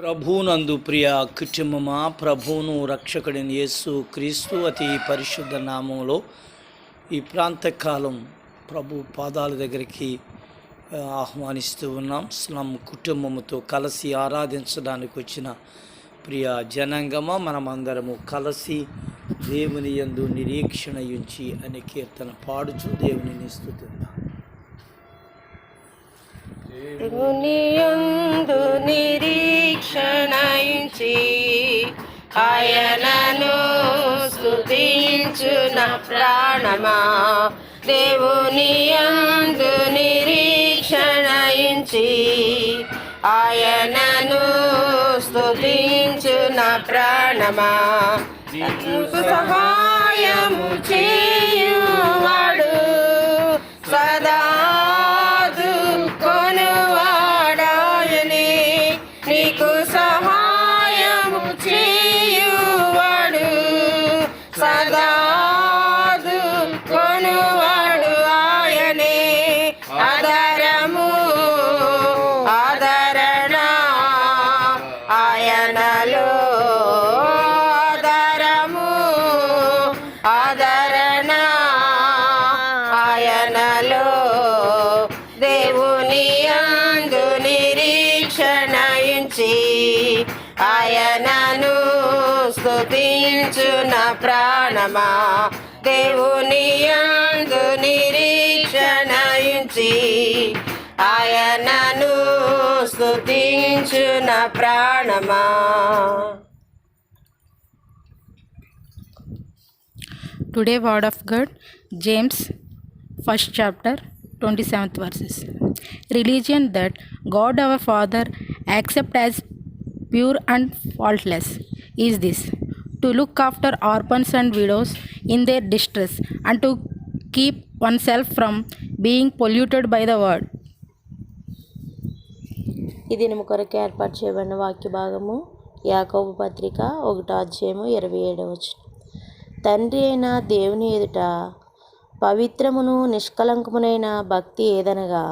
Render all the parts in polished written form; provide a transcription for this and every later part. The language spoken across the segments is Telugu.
ప్రభువునందు ప్రియ కుటుంబమా, ప్రభువును రక్షకుడిని యేసు క్రీస్తు అతి పరిశుద్ధ నామంలో ఈ ప్రాంతకాలం ప్రభు పాదాల దగ్గరికి ఆహ్వానిస్తూ ఉన్నాం. స్లం కుటుంబముతో కలిసి ఆరాధించడానికి వచ్చిన ప్రియ జనాంగమా, మనమందరము కలిసి దేవుని యందు నిరీక్షణ ఉంచి అనే కీర్తన పాడుచు దేవునిని స్తుతిద్దాం. దేవుని యందు నిరీక్షణించి ఆయనను స్తుతించున ప్రాణమా. దేవుని యందు నిరీక్షణించి ఆయనను స్తుతించున ప్రాణమా. సహాయము చేయువాడు సదా నీకు సహాయము చేయువాడు సదా కొనువాడు ఆయనే. ఆదరము ఆదరణ ఆయనలో, ఆదరము ఆదరణ ఆయనలో. దేవుని యందు నిరీక్షణించి ఆయనను స్తుతించున ప్రాణమా. దేవుని యందు నిరీక్షణించి ఆయనను స్తుతించున ప్రాణమా. Today word of God, James 1st chapter 27th verses. Religion that God our Father accept as pure and faultless is this: to look after orphans and widows in their distress, and to keep oneself from being polluted by the world. ఈ దినము కొరకు ఏర్పాటు చేయబడిన వాక్య భాగము యాకోబు పత్రిక 1:27. తండ్రి అయిన దేవుని ఎదుట పవిత్రమును నిష్కలంకమునైన భక్తి ఏదనగా,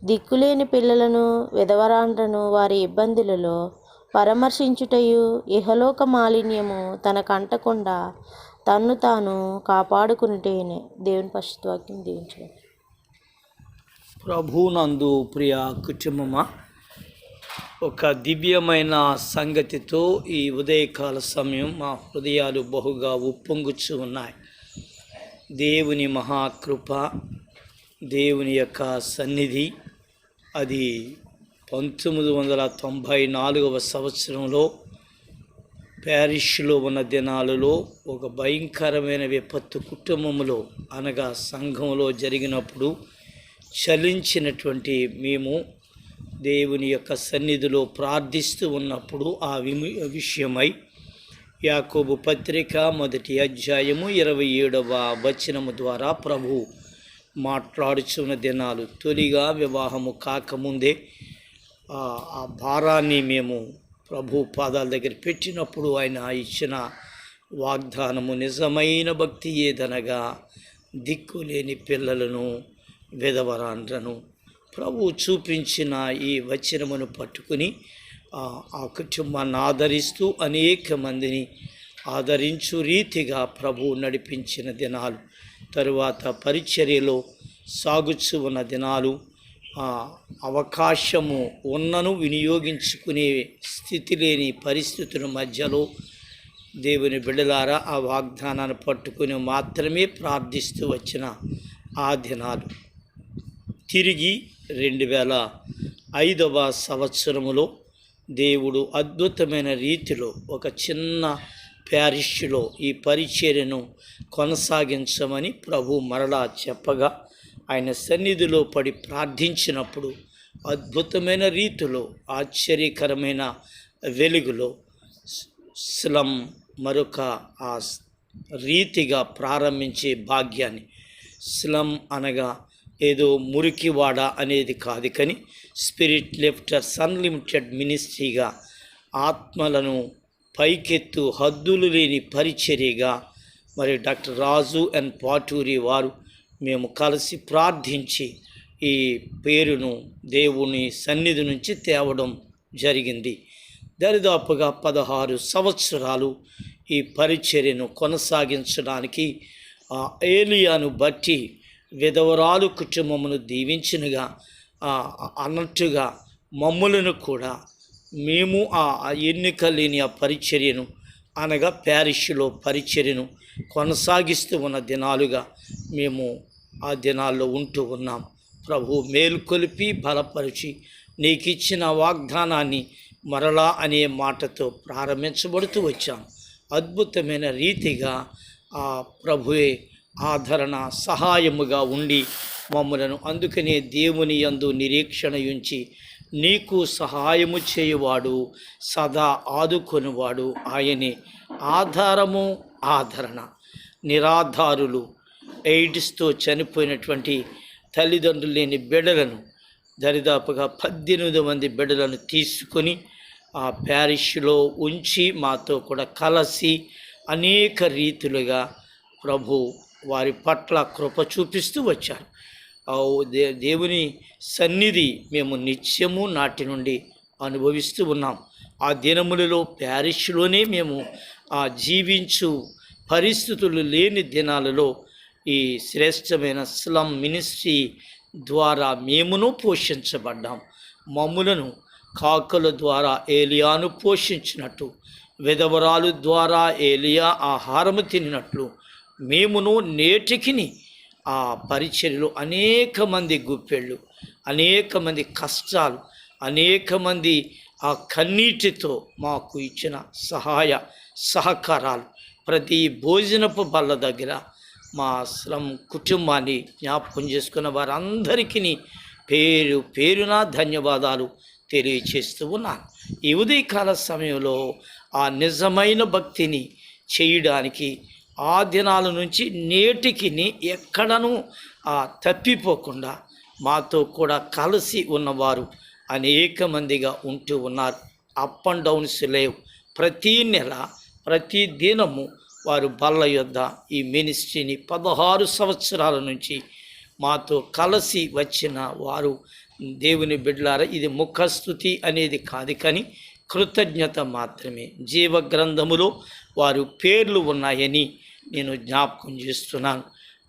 దిక్కులేని పిల్లలను విధవరాండ్రను వారి ఇబ్బందులలో పరామర్శించుటయు, ఇహలోక మాలిన్యము తనకంటకుండా తన్ను తాను కాపాడుకునిటేనే. దేవుని పరిశుద్ధ వాక్యం దీవించడం. ప్రభునందు ప్రియ కుటుంబమా, ఒక దివ్యమైన సంగతితో ఈ ఉదయకాల సమయం మా హృదయాలు బహుగా ఉప్పొంగుచు ఉన్నాయి. దేవుని మహాకృప, దేవుని యొక్క సన్నిధి, అది 1994 సంవత్సరంలో ప్యారిస్లో ఉన్న దినాలలో ఒక భయంకరమైన విపత్తు కుటుంబంలో అనగా సంఘంలో జరిగినప్పుడు చలించినటువంటి మేము దేవుని యొక్క సన్నిధిలో ప్రార్థిస్తూ ఉన్నప్పుడు ఆ విషయమై యాకోబు పత్రిక 1వ అధ్యాయము 27వ వచనము ద్వారా ప్రభు మాట్లాడుచున్న దినాలు. తొలిగా వివాహము కాకముందే ఆ భారాన్ని మేము ప్రభు పాదాల దగ్గర పెట్టినప్పుడు ఆయన ఇచ్చిన వాగ్దానము నిజమైన భక్తి ఏదనగా, దిక్కులేని పిల్లలను విధవరాండ్రను. ప్రభు చూపించిన ఈ వచనమును పట్టుకుని ఆ కుటుంబాన్ని ఆదరిస్తూ అనేక మందిని ఆదరించు రీతిగా ప్రభు నడిపించిన దినాలు. తరువాత పరిచర్యలో సాగుచు ఉన్న దినాలు, అవకాశము ఉన్నను వినియోగించుకునే స్థితి లేని పరిస్థితుల మధ్యలో దేవుని బిడ్డలారా ఆ వాగ్దానాన్ని పట్టుకుని మాత్రమే ప్రార్థిస్తూ వచ్చిన ఆ దినాలు తిరిగి 2005వ సంవత్సరములో దేవుడు అద్భుతమైన రీతిలో ఒక చిన్న ప్యారిష్లో ఈ పరిచర్యను కొనసాగించమని ప్రభు మరలా చెప్పగా, ఆయన సన్నిధిలో పడి ప్రార్థించినప్పుడు అద్భుతమైన రీతిలో ఆశ్చర్యకరమైన వెలుగులో స్లం మరొక ఆ రీతిగా ప్రారంభించే భాగ్యాన్ని, స్లం అనగా ఏదో మురికివాడ అనేది కాదు, కానీ స్పిరిట్ లిఫ్టర్స్ అన్లిమిటెడ్ మినిస్ట్రీగా, ఆత్మలను పైకెత్తు హద్దులు లేని పరిచర్యగా మరి డాక్టర్ రాజు అండ్ పాటూరి వారు మేము కలిసి ప్రార్థించి ఈ పేరును దేవుని సన్నిధి నుంచి తేవడం జరిగింది. దరిదాపుగా 16 సంవత్సరాలు ఈ పరిచర్యను కొనసాగించడానికి ఏలియాను బట్టి విధవరాలు కుటుంబమును దీవించినగా అన్నట్టుగా మమ్ములను కూడా మేము ఆ ఎన్నిక లేని ఆ పరిచర్యను అనగా ప్యారిష్లో పరిచర్యను కొనసాగిస్తూ ఉన్న దినాలుగా మేము ఆ దినాల్లో ఉంటూ ఉన్నాం. ప్రభు మేల్కొలిపి బలపరిచి నీకు ఇచ్చిన వాగ్దానాన్ని మరలా అనే మాటతో ప్రారంభించబడుతూ వచ్చాం. అద్భుతమైన రీతిగా ఆ ప్రభువే ఆదరణ సహాయముగా ఉండి మమ్మలను అందుకనే దేవుని యందు నిరీక్షణ ఉంచి నీకు సహాయము చేయువాడు సదా ఆదుకొనివాడు ఆయనే ఆధారము ఆదరణ. నిరాధారులు ఎయిడ్స్తో చనిపోయినటువంటి తల్లిదండ్రులు లేని బిడ్డలను దరిదాపుగా 18 మంది బిడ్డలను తీసుకొని ఆ ప్యారిష్లో ఉంచి మాతో కూడా కలిసి అనేక రీతులుగా ప్రభు వారి పట్ల కృప చూపిస్తూ వచ్చారు. దేవుని సన్నిధి మేము నిత్యము నాటి నుండి అనుభవిస్తూ ఉన్నాం. ఆ దినములలో ప్యారిష్లోనే మేము జీవించు పరిస్థితులు లేని దినాలలో ఈ శ్రేష్టమైన స్లమ్ మినిస్ట్రీ ద్వారా మేమును పోషించబడ్డాం. మమ్ములను కాకుల ద్వారా ఏలియాను పోషించినట్టు, విధవరాలు ద్వారా ఏలియా ఆహారము తిన్నట్లు మేమును నేటికిని ఆ పరిచర్యలో అనేక మంది గుప్పెళ్ళు, అనేక మంది కష్టాలు, అనేక మంది ఆ కన్నీటితో మాకు ఇచ్చిన సహాయ సహకారాలు ప్రతి భోజనపు బల్ల దగ్గర మా స్లమ్ కుటుంబాన్ని జ్ఞాపకం చేసుకున్న వారందరికీ పేరు పేరున ధన్యవాదాలు తెలియచేస్తూ ఉన్నాను. ఈ ఉదయకాల సమయంలో ఆ నిజమైన భక్తిని చేయడానికి ఆ దినాల నుంచి నేటికి ఎక్కడనూ తప్పిపోకుండా మాతో కూడా కలిసి ఉన్నవారు అనేక మందిగా ఉంటూ ఉన్నారు. అప్ అండ్ డౌన్స్ లేవు. ప్రతీ నెల ప్రతి దినము వారు బల్ల యొద్ద ఈ మినిస్ట్రీని 16 సంవత్సరాల నుంచి మాతో కలిసి వచ్చిన వారు దేవుని బిడ్డలారా, ఇది ముఖస్తుతి అనేది కాదు కానీ కృతజ్ఞత మాత్రమే. జీవ గ్రంథములో వారు పేర్లు ఉన్నాయని నేను జ్ఞాపకం చేస్తున్నాను.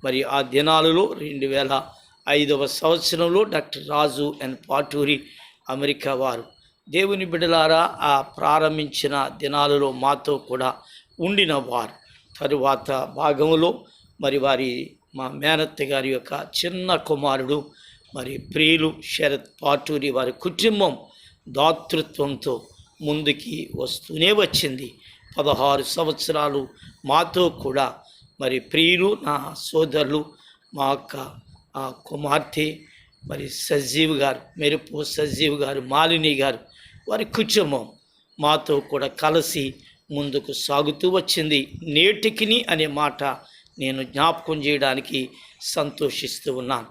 మరి ఆ దినాలలో 2005వ సంవత్సరంలో డాక్టర్ రాజు ఎన్ పాటూరి అమెరికా వారు దేవుని బిడ్డలారా ఆ ప్రారంభించిన దినాలలో మాతో కూడా ఉండిన వారు. తరువాత భాగంలో మరి మా మేనత్త గారి యొక్క చిన్న కుమారుడు మరి ప్రియులు శరత్ పాటూరి వారి కుటుంబం దాతృత్వంతో ముందుకి వస్తూనే వచ్చింది. 16 సంవత్సరాలు మాతో కూడా మరి ప్రియులు, నా సోదరులు, మా అక్క కుమార్తె మరి సజీవ్ గారు, మెరుపు సజీవ్ గారు, మాలిని గారు వారి కుటుంబం మాతో కూడా కలిసి ముందుకు సాగుతూ వచ్చింది. నేటికిని అనే మాట నేను జ్ఞాపకం చేయడానికి సంతోషిస్తూ ఉన్నాను.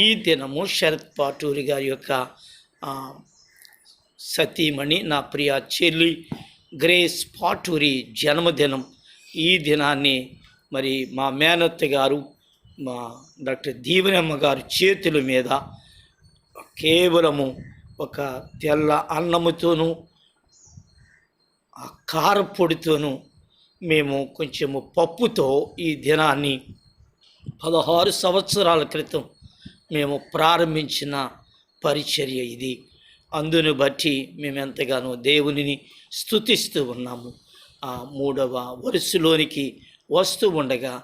ఈ దినము శరత్ పాటూరి గారి యొక్క సతీమణి, నా ప్రియ చెల్లి గ్రేస్ పాటూరి జన్మదినం. ఈ దినాన్ని మరి మా మేనత్త గారు, మా డాక్టర్ దీవెనమ్మ గారు చేతుల మీద కేవలము ఒక తెల్ల అన్నముతోనూ కారపొడితోనూ మేము కొంచెము పప్పుతో ఈ దినాన్ని 16 సంవత్సరాల క్రితం మేము ప్రారంభించిన పరిచర్య ఇది. అందును బట్టి మేము ఎంతగానో దేవునిని స్తుతిస్తూ ఉన్నాము. ఆ 3వ వరుసలోనికి వస్తూ ఉండగా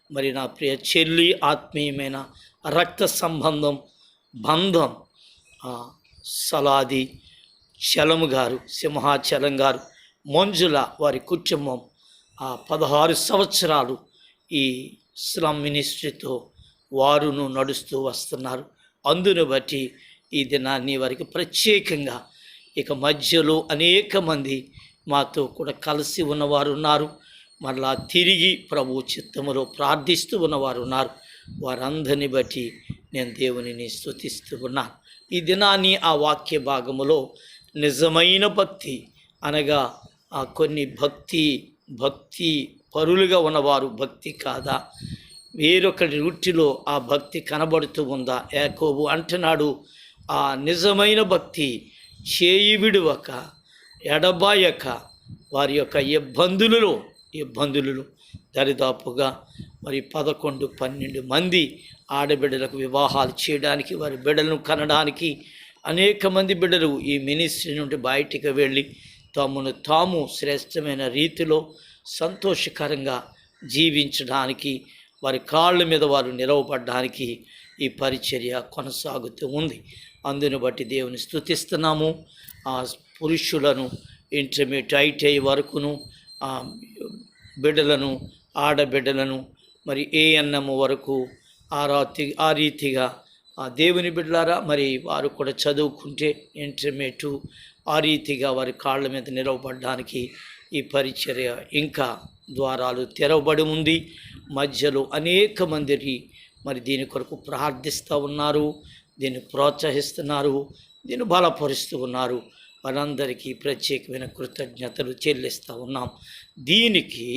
మరి నా ప్రియ చెల్లి ఆత్మీయమైన రక్త బంధం సలాది చలము గారు, సింహాచలం గారు, మంజుల వారి కుటుంబం 16 సంవత్సరాలు ఈ స్లమ్ మినిస్ట్రీతో వారును నడుస్తూ వస్తున్నారు. అందును బట్టి ఈ దినాన్ని వారికి ప్రత్యేకంగా ఇక మధ్యలో అనేక మంది మాతో కూడా కలిసి ఉన్నవారు ఉన్నారు. మరలా తిరిగి ప్రభు చిత్తములో ప్రార్థిస్తూ ఉన్నవారు ఉన్నారు. వారందరిని బట్టి నేను దేవునిని స్తుతిస్తూ ఉన్నాను. ఈ దినాన్ని ఆ వాక్య భాగములో నిజమైన భక్తి అనగా కొన్ని భక్తి పరులుగా ఉన్నవారు భక్తి కాదా, వేరొకటి వృత్తిలో ఆ భక్తి కనబడుతూ ఉందా? యాకోబు అంటున్నాడు, ఆ నిజమైన భక్తి చేయి విడువక ఎడబాయక వారి యొక్క ఇబ్బందులలో దరిదాపుగా మరి 11-12 మంది ఆడబిడ్డలకు వివాహాలు చేయడానికి, వారి బిడ్డలను కనడానికి అనేక మంది బిడ్డలు ఈ మినిస్ట్రీ నుండి బయటికి వెళ్ళి తమను తాము శ్రేష్టమైన రీతిలో సంతోషకరంగా జీవించడానికి, వారి కాళ్ళ మీద వారు నిలవబడడానికి ఈ పరిచర్య కొనసాగుతూ ఉంది. అందును బట్టి దేవుని స్తుతిస్తున్నాము. ఆ పురుషులను ఇంటర్మీడియట్ ఐటీఐ వరకును, బిడ్డలను, ఆడబిడ్డలను మరి ఏఎన్ఎం వరకు ఆ రీతిగా దేవుని బిడ్డలారా మరి వారు కూడా చదువుకుంటే ఇంటర్మీడియట్ ఆ రీతిగా వారి కాళ్ళ మీద నిలవబడడానికి ఈ పరిచర్య ఇంకా ద్వారాలు తెరవబడి ఉంది. మధ్యలో అనేక మంది మరి దీని కొరకు ప్రార్థిస్తూ ఉన్నారు, దీన్ని ప్రోత్సహిస్తున్నారు, దీన్ని బలపరుస్తూ ఉన్నారు. వారందరికీ ప్రత్యేకమైన కృతజ్ఞతలు చెల్లిస్తూ ఉన్నాం. దీనికి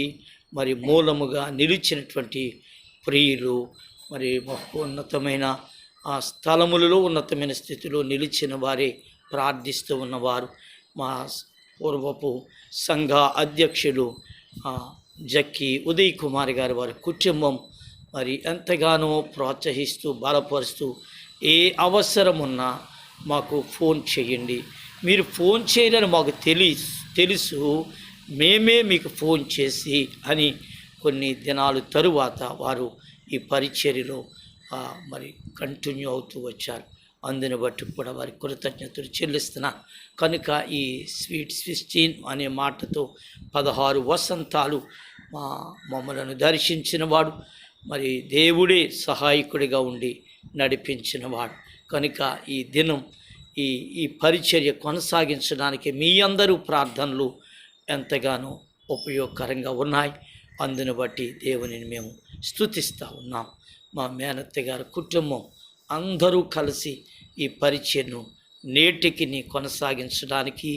మరి మూలముగా నిలిచినటువంటి ప్రియులు, మరి ఉన్నతమైన ఆ స్థలములలో ఉన్నతమైన స్థితిలో నిలిచిన వారే ప్రార్థిస్తూ ఉన్నవారు. మా పూర్వపు సంఘ అధ్యక్షులు జక్కి ఉదయ్ కుమార్ గారి వారి కుటుంబం మరి ఎంతగానో ప్రోత్సహిస్తూ బలపరుస్తూ ఏ అవసరం ఉన్నా మాకు ఫోన్ చేయండి, మీరు ఫోన్ చేయాలని మాకు తెలుసు, మేమే మీకు ఫోన్ చేసి అని కొన్ని దినాలు తరువాత వారు ఈ పరిచర్యలో మరి కంటిన్యూ అవుతూ వచ్చారు. అందుని బట్టి కూడా వారి కృతజ్ఞతలు చెల్లిస్తున్నా. కనుక ఈ స్వీట్ 16 అనే మాటతో 16 వసంతాలు మమ్మలను దర్శించినవాడు, మరి దేవుడే సహాయకుడిగా ఉండి నడిపించినవాడు. కనుక ఈ దినం ఈ పరిచర్య కొనసాగించడానికి మీ అందరూ ప్రార్థనలు ఎంతగానో ఉపయోగకరంగా ఉన్నాయి. అందును బట్టి దేవునిని మేము స్తుతిస్తూ ఉన్నాం. మా మేనత్త గారి కుటుంబం అందరూ కలిసి ఈ పరిచర్యను నేటికి కొనసాగించడానికి,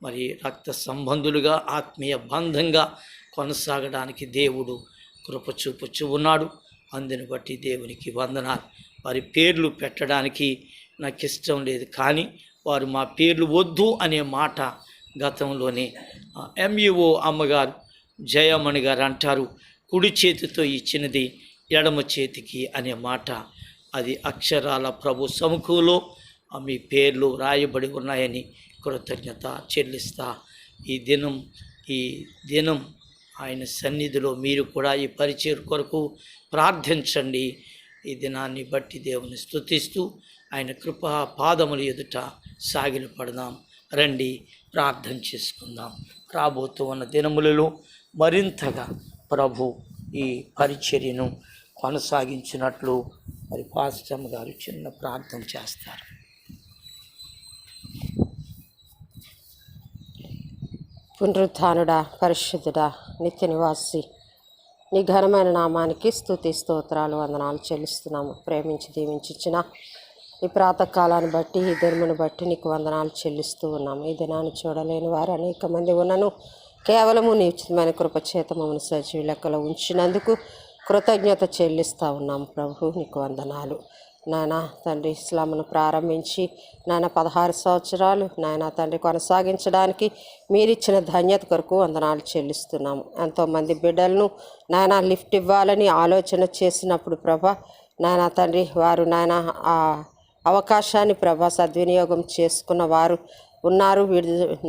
మరి రక్త సంబంధులుగా ఆత్మీయ బంధంగా కొనసాగడానికి దేవుడు కృప చూపుచూ ఉన్నాడు. అందుని బట్టి దేవునికి వందనాలు. వారి పేర్లు పెట్టడానికి నాకు ఇష్టం లేదు, కానీ వారు మా పేర్లు వద్దు అనే మాట గతంలోనే ఎంఈఓ అమ్మగారు జయమణి గారు అంటారు, కుడి చేతితో ఇచ్చినది ఎడమ చేతికి అనే మాట. అది అక్షరాల ప్రభు సముఖంలో మీ పేర్లు రాయబడి ఉన్నాయని కృతజ్ఞత చెల్లిస్తా. ఈ దినం ఆయన సన్నిధిలో మీరు కూడా ఈ పరిచయం కొరకు ప్రార్థించండి. ఈ దినాన్ని బట్టి దేవుని స్తుతిస్తూ ఆయన కృపా పాదముల ఎదుట సాగిలపడదాం. రండి ప్రార్థన చేసుకుందాం. రాబోతూ ఉన్న దినములలో మరింతగా ప్రభు ఈ పరిచర్యను కొనసాగించినట్లు మరి పాస్టమ్ గారు చిన్న ప్రార్థన చేస్తారు. పునరుత్థానుడా, పరిశుద్ధుడా, నిత్య నివాసి, నీ ఘనమైన నామానికి స్తుతి స్తోత్రాలు వందనాలు చెల్లిస్తున్నాము. ప్రేమించి దీవించిన ఈ ప్రాతకాలాన్ని బట్టి, ఈ దినమును బట్టి నీకు వందనాలు చెల్లిస్తూ ఉన్నాము. ఈ దినాన్ని చూడలేని వారు అనేక మంది ఉన్నను, కేవలము నీ ఉచితమైన కృపచేత మమ్మల్ని సజీవ లెక్కలో ఉంచినందుకు కృతజ్ఞత చెల్లిస్తూ ఉన్నాము. ప్రభు నీకు వందనాలు. నాయన తండ్రి, ఇస్లాంను ప్రారంభించి నాయన 16 సంవత్సరాలు నాయన తండ్రి కొనసాగించడానికి మీరిచ్చిన ధన్యత కొరకు వందనాలు చెల్లిస్తున్నాము. ఎంతోమంది బిడ్డలను నాయన లిఫ్ట్ ఇవ్వాలని ఆలోచన చేసినప్పుడు ప్రభా నాయన తండ్రి వారు నాయన ఆ అవకాశాన్ని ప్రభా సద్వినియోగం చేసుకున్న వారు ఉన్నారు.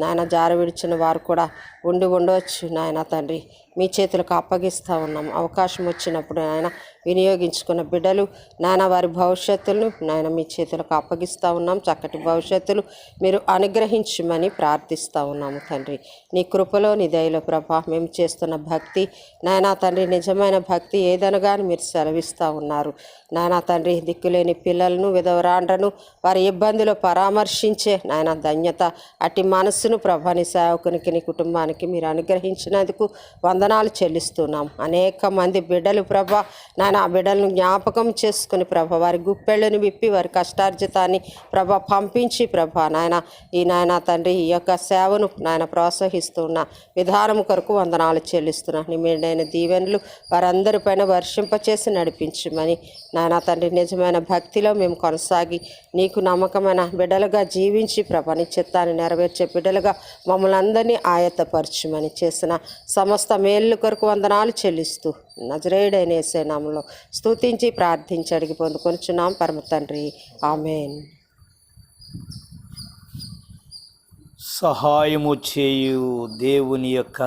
నాయన జార విడిచిన వారు కూడా ఉండవచ్చు. నాయన తండ్రి మీ చేతులకు అప్పగిస్తూ ఉన్నాం. అవకాశం వచ్చినప్పుడు నాయన వినియోగించుకున్న బిడ్డలు నాయన వారి భవిష్యత్తులను నాయన మీ చేతులకు అప్పగిస్తూ ఉన్నాం. చక్కటి భవిష్యత్తులు మీరు అనుగ్రహించమని ప్రార్థిస్తూ ఉన్నాము తండ్రి. నీ కృపలో నీ దయలో ప్రభా మేము చేస్తున్న భక్తి నాయన తండ్రి నిజమైన భక్తి ఏదనగాని మీరు సెలవిస్తూ ఉన్నారు. నాయన తండ్రి దిక్కులేని పిల్లలను, విధవరాండ్రను వారి ఇబ్బందులు పరామర్శించే నాయన ధన్యత అట్టి మనస్సును ప్రభా నీ సేవకునికి నీ కుటుంబానికి మీరు అనుగ్రహించినందుకు వందనాలు చెల్లిస్తున్నాం. అనేక మంది బిడ్డలు ప్రభా నాయన నాయన ఆ బిడ్డలను జ్ఞాపకం చేసుకుని ప్రభ వారి గుప్పెళ్ళను విప్పి వారి కష్టార్జితాన్ని ప్రభ పంపించి ప్రభ నాయన ఈ నాయన తండ్రి ఈ యొక్క సేవను నాయన ప్రోత్సహిస్తున్న విధానం కొరకు వందనాలు చెల్లిస్తున్నా. నీ మీడైన దీవెనలు వారందరిపైన వర్షింపచేసి నడిపించమని నాయన తండ్రి నిజమైన భక్తిలో మేము కొనసాగి నీకు నమ్మకమైన బిడ్డలుగా జీవించి ప్రభ నీ చిత్తాన్ని నెరవేర్చే బిడ్డలుగా మమ్మల్ని అందరినీ ఆయత్తపరచుమని చేసిన సమస్త మేళ్ళు కొరకు వందనాలు చెల్లిస్తూ నజరేయుడైన యేసయ్య నామములో స్తుతించి ప్రార్థించి అడిగి పొందుకొనుచున్నాం పరమ తండ్రి, ఆమేన్. సహాయము చేయు దేవుని యొక్క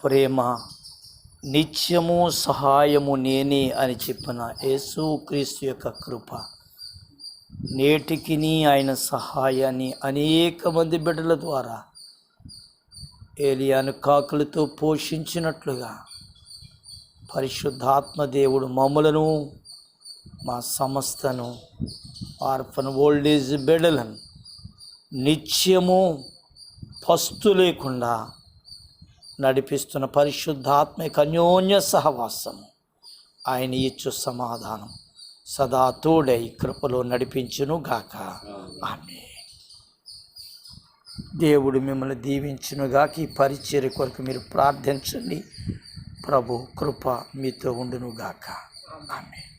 ప్రేమ, నిత్యము సహాయము నేనే అని చెప్పిన యేసుక్రీస్తు యొక్క కృప నేటికిని ఆయన సహాయాన్ని అనేక మంది బిడ్డల ద్వారా ఏలియాను కాకులతో పోషించినట్లుగా పరిశుద్ధాత్మ దేవుడు మమ్మలను మా సంస్థను ఆర్ఫన్ ఓల్డేజ్ బిడ్డలను నిత్యము పస్తు లేకుండా నడిపిస్తున్న పరిశుద్ధాత్మిక అన్యోన్య సహవాసము, ఆయన ఇచ్చు సమాధానం సదా తోడై కృపలో నడిపించును గాక. ఆమేన్. దేవుడు మిమ్మల్ని దీవించును గాక. ఈ పరిచర్య కొరకు మీరు ప్రార్థించండి. ప్రభు కృప మీతో ఉండును గాక. ఆమేన్.